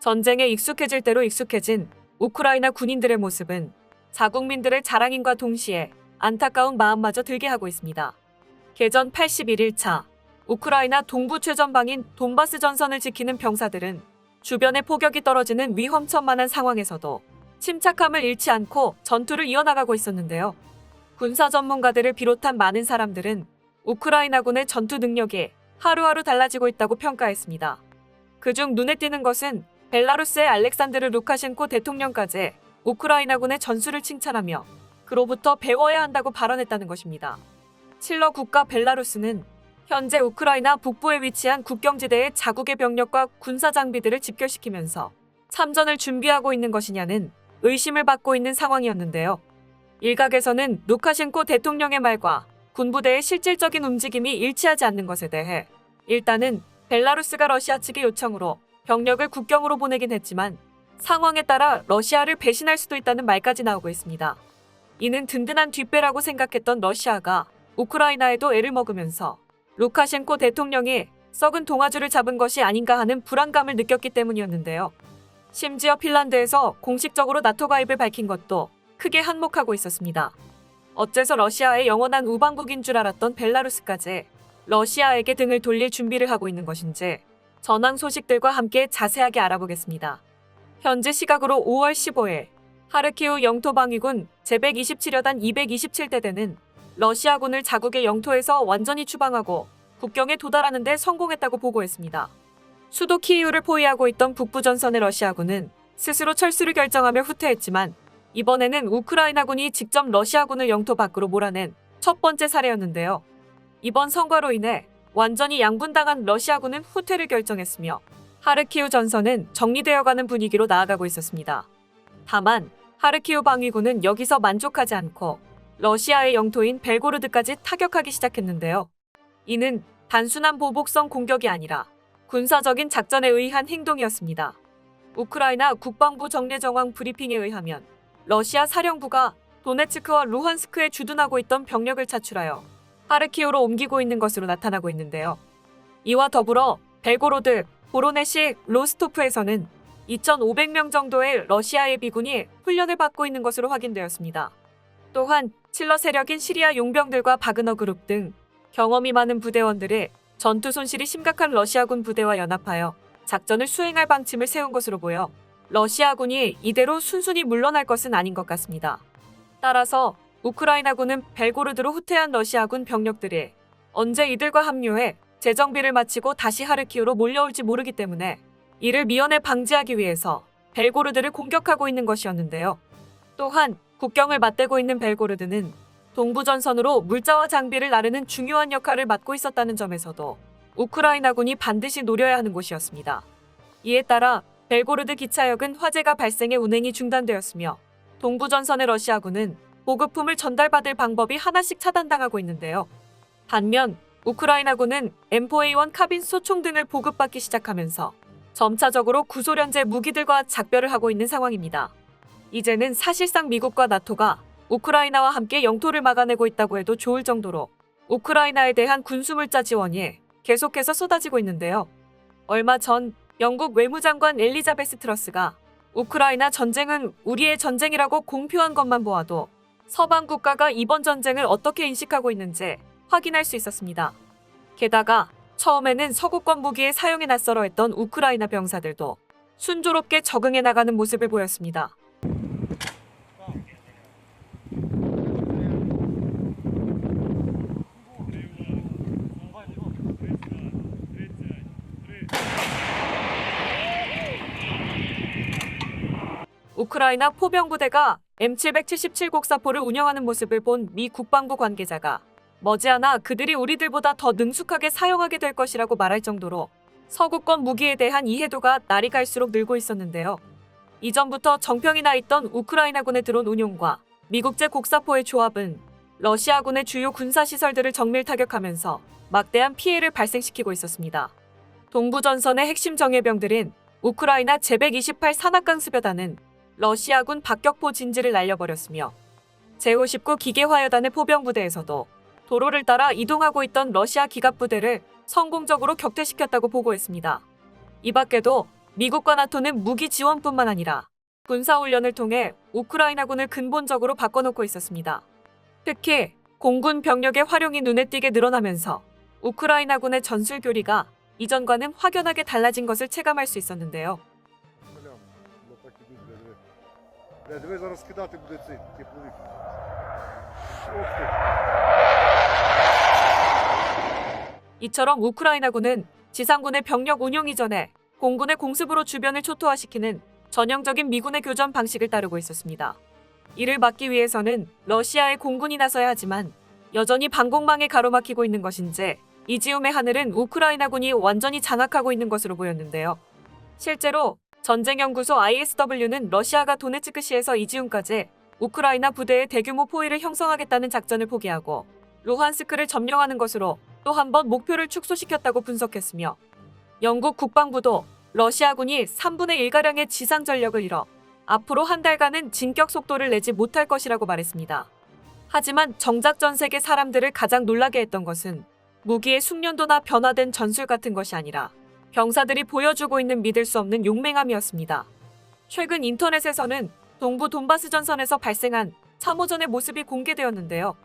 전쟁에 익숙해질 대로 익숙해진 우크라이나 군인들의 모습은 자국민들의 자랑임과 동시에 안타까운 마음마저 들게 하고 있습니다. 개전 81일차 우크라이나 동부 최전방인 돈바스 전선을 지키는 병사들은 주변에 포격이 떨어지는 위험천만한 상황에서도 침착함을 잃지 않고 전투를 이어나가고 있었는데요. 군사 전문가들을 비롯한 많은 사람들은 우크라이나군의 전투 능력이 하루하루 달라지고 있다고 평가했습니다. 그중 눈에 띄는 것은 벨라루스의 알렉산드르 루카셴코 대통령까지 우크라이나군의 전술을 칭찬하며 그로부터 배워야 한다고 발언했다는 것입니다. 칠러 국가 벨라루스는 현재 우크라이나 북부에 위치한 국경지대의 자국의 병력과 군사 장비들을 집결시키면서 참전을 준비하고 있는 것이냐는 의심을 받고 있는 상황이었는데요. 일각에서는 루카셴코 대통령의 말과 군부대의 실질적인 움직임이 일치하지 않는 것에 대해 일단은 벨라루스가 러시아 측의 요청으로 병력을 국경으로 보내긴 했지만 상황에 따라 러시아를 배신할 수도 있다는 말까지 나오고 있습니다. 이는 든든한 뒷배라고 생각했던 러시아가 우크라이나에도 애를 먹으면서 루카셴코 대통령이 썩은 동아줄을 잡은 것이 아닌가 하는 불안감을 느꼈기 때문이었는데요. 심지어 핀란드에서 공식적으로 나토 가입을 밝힌 것도 크게 한몫하고 있었습니다. 어째서 러시아의 영원한 우방국인 줄 알았던 벨라루스까지 러시아에게 등을 돌릴 준비를 하고 있는 것인지 전황 소식들과 함께 자세하게 알아보겠습니다. 현재 시각으로 5월 15일 하르키우 영토방위군 제127여단 227대대는 러시아군을 자국의 영토에서 완전히 추방하고 국경에 도달하는 데 성공했다고 보고했습니다. 수도 키이우를 포위하고 있던 북부전선의 러시아군은 스스로 철수를 결정하며 후퇴했지만 이번에는 우크라이나군이 직접 러시아군을 영토 밖으로 몰아낸 첫 번째 사례였는데요. 이번 성과로 인해 완전히 양분당한 러시아군은 후퇴를 결정했으며 하르키우 전선은 정리되어가는 분위기로 나아가고 있었습니다. 다만 하르키우 방위군은 여기서 만족하지 않고 러시아의 영토인 벨고르드까지 타격하기 시작했는데요. 이는 단순한 보복성 공격이 아니라 군사적인 작전에 의한 행동이었습니다. 우크라이나 국방부 정례정황 브리핑에 의하면 러시아 사령부가 도네츠크와 루한스크에 주둔하고 있던 병력을 차출하여 하르키우로 옮기고 있는 것으로 나타나고 있는데요. 이와 더불어 벨고로드, 보로네시, 로스토프에서는 2,500명 정도의 러시아의 비군이 훈련을 받고 있는 것으로 확인되었습니다. 또한 칠러 세력인 시리아 용병들과 바그너 그룹 등 경험이 많은 부대원들이 전투 손실이 심각한 러시아군 부대와 연합하여 작전을 수행할 방침을 세운 것으로 보여 러시아군이 이대로 순순히 물러날 것은 아닌 것 같습니다. 따라서 우크라이나군은 벨고르드로 후퇴한 러시아군 병력들이 언제 이들과 합류해 재정비를 마치고 다시 하르키우로 몰려올지 모르기 때문에 이를 미연에 방지하기 위해서 벨고르드를 공격하고 있는 것이었는데요. 또한 국경을 맞대고 있는 벨고르드는 동부전선으로 물자와 장비를 나르는 중요한 역할을 맡고 있었다는 점에서도 우크라이나군이 반드시 노려야 하는 곳이었습니다. 이에 따라 벨고르드 기차역은 화재가 발생해 운행이 중단되었으며 동부전선의 러시아군은 보급품을 전달받을 방법이 하나씩 차단당하고 있는데요. 반면 우크라이나군은 M4A1 카빈 소총 등을 보급받기 시작하면서 점차적으로 구소련제 무기들과 작별을 하고 있는 상황입니다. 이제는 사실상 미국과 나토가 우크라이나와 함께 영토를 막아내고 있다고 해도 좋을 정도로 우크라이나에 대한 군수물자 지원이 계속해서 쏟아지고 있는데요. 얼마 전 영국 외무장관 엘리자베스 트러스가 우크라이나 전쟁은 우리의 전쟁이라고 공표한 것만 보아도 서방 국가가 이번 전쟁을 어떻게 인식하고 있는지 확인할 수 있었습니다. 게다가 처음에는 서구권 무기의 사용에 낯설어 했던 우크라이나 병사들도 순조롭게 적응해 나가는 모습을 보였습니다. 우크라이나 포병부대가 M777 곡사포를 운영하는 모습을 본 미 국방부 관계자가 머지않아 그들이 우리들보다 더 능숙하게 사용하게 될 것이라고 말할 정도로 서구권 무기에 대한 이해도가 날이 갈수록 늘고 있었는데요. 이전부터 정평이 나 있던 우크라이나군의 드론 운용과 미국제 곡사포의 조합은 러시아군의 주요 군사시설들을 정밀 타격하면서 막대한 피해를 발생시키고 있었습니다. 동부전선의 핵심 정예병들인 우크라이나 제128 산악강습여단은 러시아군 박격포 진지를 날려버렸으며 제59 기계화여단의 포병부대에서도 도로를 따라 이동하고 있던 러시아 기갑부대를 성공적으로 격퇴시켰다고 보고했습니다. 이 밖에도 미국과 나토는 무기 지원뿐만 아니라 군사훈련을 통해 우크라이나군을 근본적으로 바꿔놓고 있었습니다. 특히 공군 병력의 활용이 눈에 띄게 늘어나면서 우크라이나군의 전술 교리가 이전과는 확연하게 달라진 것을 체감할 수 있었는데요. Диви, зараз кидати буде цей тепловик. Ох ти. 이처럼 우크라이나군은 지상군의 병력 운용 이전에 공군의 공습으로 주변을 초토화시키는 전형적인 미군의 교전 방식을 따르고 있었습니다. 이를 막기 위해서는 러시아의 공군이 나서야 하지만 여전히 방공망에 가로막히고 있는 것인지 이지움의 하늘은 우크라이나군이 완전히 장악하고 있는 것으로 보였는데요. 실제로 전쟁연구소 ISW는 러시아가 도네츠크시에서 이지움까지 우크라이나 부대의 대규모 포위를 형성하겠다는 작전을 포기하고 루한스크를 점령하는 것으로 또 한 번 목표를 축소시켰다고 분석했으며 영국 국방부도 러시아군이 3분의 1가량의 지상 전력을 잃어 앞으로 한 달간은 진격 속도를 내지 못할 것이라고 말했습니다. 하지만 정작 전 세계 사람들을 가장 놀라게 했던 것은 무기의 숙련도나 변화된 전술 같은 것이 아니라 병사들이 보여주고 있는 믿을 수 없는 용맹함이었습니다. 최근 인터넷에서는 동부 돈바스 전선에서 발생한 참호전의 모습이 공개되었는데요.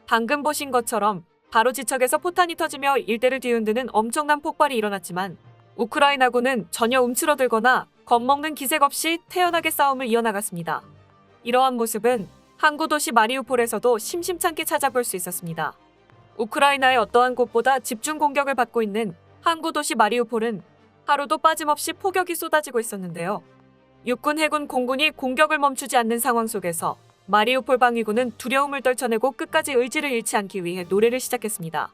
방금 보신 것처럼 바로 지척에서 포탄이 터지며 일대를 뒤흔드는 엄청난 폭발이 일어났지만 우크라이나군은 전혀 움츠러들거나 겁먹는 기색 없이 태연하게 싸움을 이어나갔습니다. 이러한 모습은 항구 도시 마리우폴에서도 심심찮게 찾아볼 수 있었습니다. 우크라이나의 어떠한 곳보다 집중 공격을 받고 있는 항구 도시 마리우폴은 하루도 빠짐없이 포격이 쏟아지고 있었는데요. 육군, 해군, 공군이 공격을 멈추지 않는 상황 속에서 마리우폴 방위군은 두려움을 떨쳐내고 끝까지 의지를 잃지 않기 위해 노래를 시작했습니다.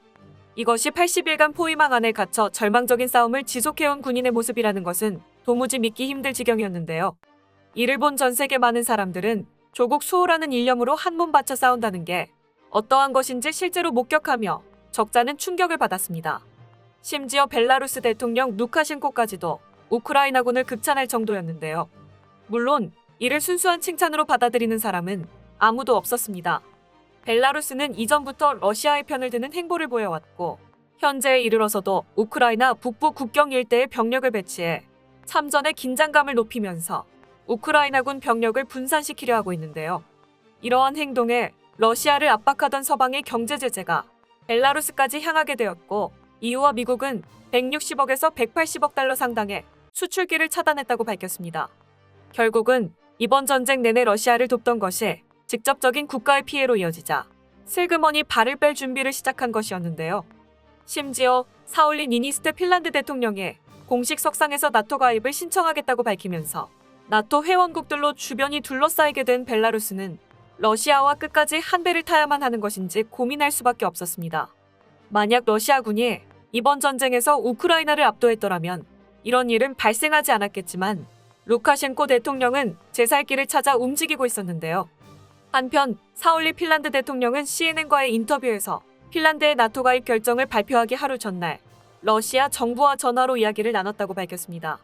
이것이 80일간 포위망 안에 갇혀 절망적인 싸움을 지속해온 군인의 모습이라는 것은 도무지 믿기 힘들 지경이었는데요. 이를 본 전 세계 많은 사람들은 조국 수호라는 일념으로 한몸 바쳐 싸운다는 게 어떠한 것인지 실제로 목격하며 적잖은 충격을 받았습니다. 심지어 벨라루스 대통령 루카셴코까지도 우크라이나군을 극찬할 정도였는데요. 물론 이를 순수한 칭찬으로 받아들이는 사람은 아무도 없었습니다. 벨라루스는 이전부터 러시아의 편을 드는 행보를 보여왔고 현재에 이르러서도 우크라이나 북부 국경 일대에 병력을 배치해 참전의 긴장감을 높이면서 우크라이나군 병력을 분산시키려 하고 있는데요. 이러한 행동에 러시아를 압박하던 서방의 경제 제재가 벨라루스까지 향하게 되었고 EU와 미국은 160억에서 180억 달러 상당의 수출기를 차단했다고 밝혔습니다. 결국은 이번 전쟁 내내 러시아를 돕던 것이 직접적인 국가의 피해로 이어지자 슬그머니 발을 뺄 준비를 시작한 것이었는데요. 심지어 사울리 니니스트 핀란드 대통령이 공식 석상에서 나토 가입을 신청하겠다고 밝히면서 나토 회원국들로 주변이 둘러싸이게 된 벨라루스는 러시아와 끝까지 한 배를 타야만 하는 것인지 고민할 수밖에 없었습니다. 만약 러시아군이 이번 전쟁에서 우크라이나를 압도했더라면 이런 일은 발생하지 않았겠지만 루카셴코 대통령은 제 살 길을 찾아 움직이고 있었는데요. 한편 사울리 핀란드 대통령은 CNN과의 인터뷰에서 핀란드의 나토 가입 결정을 발표하기 하루 전날 러시아 정부와 전화로 이야기를 나눴다고 밝혔습니다.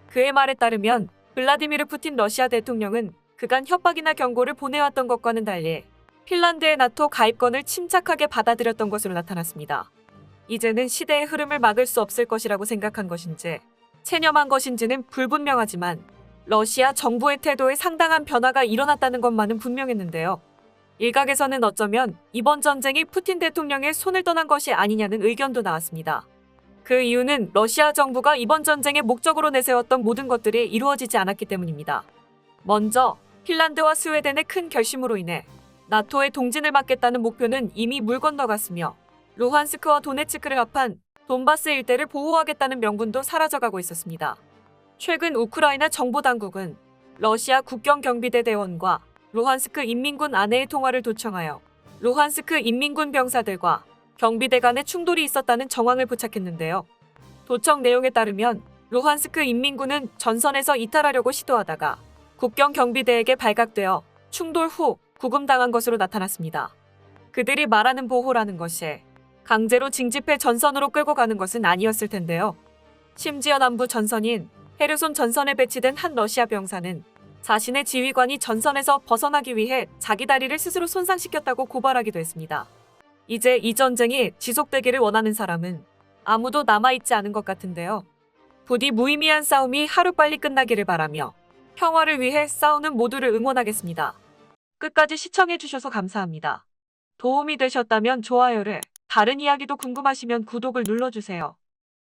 그의 말에 따르면 블라디미르 푸틴 러시아 대통령은 그간 협박이나 경고를 보내왔던 것과는 달리 핀란드의 나토 가입권을 침착하게 받아들였던 것으로 나타났습니다. 이제는 시대의 흐름을 막을 수 없을 것이라고 생각한 것인지 체념한 것인지는 불분명하지만 러시아 정부의 태도에 상당한 변화가 일어났다는 것만은 분명했는데요. 일각에서는 어쩌면 이번 전쟁이 푸틴 대통령의 손을 떠난 것이 아니냐는 의견도 나왔습니다. 그 이유는 러시아 정부가 이번 전쟁의 목적으로 내세웠던 모든 것들이 이루어지지 않았기 때문입니다. 먼저 핀란드와 스웨덴의 큰 결심으로 인해 나토의 동진을 막겠다는 목표는 이미 물 건너갔으며 루한스크와 도네츠크를 합한 돈바스 일대를 보호하겠다는 명분도 사라져가고 있었습니다. 최근 우크라이나 정보 당국은 러시아 국경경비대 대원과 루한스크 인민군 아내의 통화를 도청하여 루한스크 인민군 병사들과 경비대 간의 충돌이 있었다는 정황을 포착했는데요. 도청 내용에 따르면 루한스크 인민군은 전선에서 이탈하려고 시도하다가 국경 경비대에게 발각되어 충돌 후 구금당한 것으로 나타났습니다. 그들이 말하는 보호라는 것이 강제로 징집해 전선으로 끌고 가는 것은 아니었을 텐데요. 심지어 남부 전선인 헤르손 전선에 배치된 한 러시아 병사는 자신의 지휘관이 전선에서 벗어나기 위해 자기 다리를 스스로 손상시켰다고 고발하기도 했습니다. 이제 이 전쟁이 지속되기를 원하는 사람은 아무도 남아있지 않은 것 같은데요. 부디 무의미한 싸움이 하루빨리 끝나기를 바라며 평화를 위해 싸우는 모두를 응원하겠습니다. 끝까지 시청해주셔서 감사합니다. 도움이 되셨다면 좋아요를, 다른 이야기도 궁금하시면 구독을 눌러주세요.